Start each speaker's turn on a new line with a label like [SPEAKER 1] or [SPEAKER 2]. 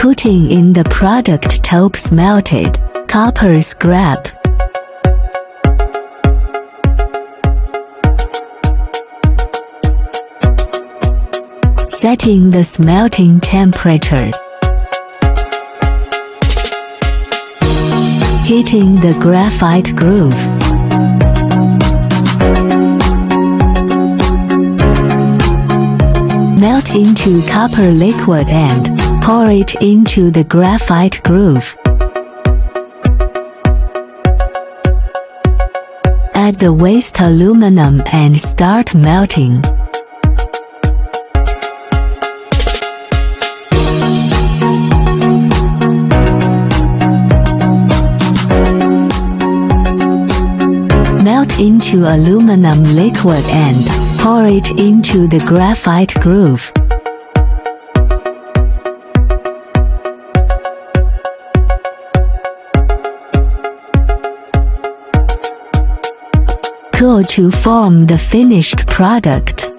[SPEAKER 1] Putting in the product top smelted copper scrap. Setting the smelting temperature. Heating the graphite groove. Melt into copper liquid and pour it into the graphite groove. Add the waste aluminum and start melting. Melt into aluminum liquid and pour it into the graphite groove. Cool to form the finished product.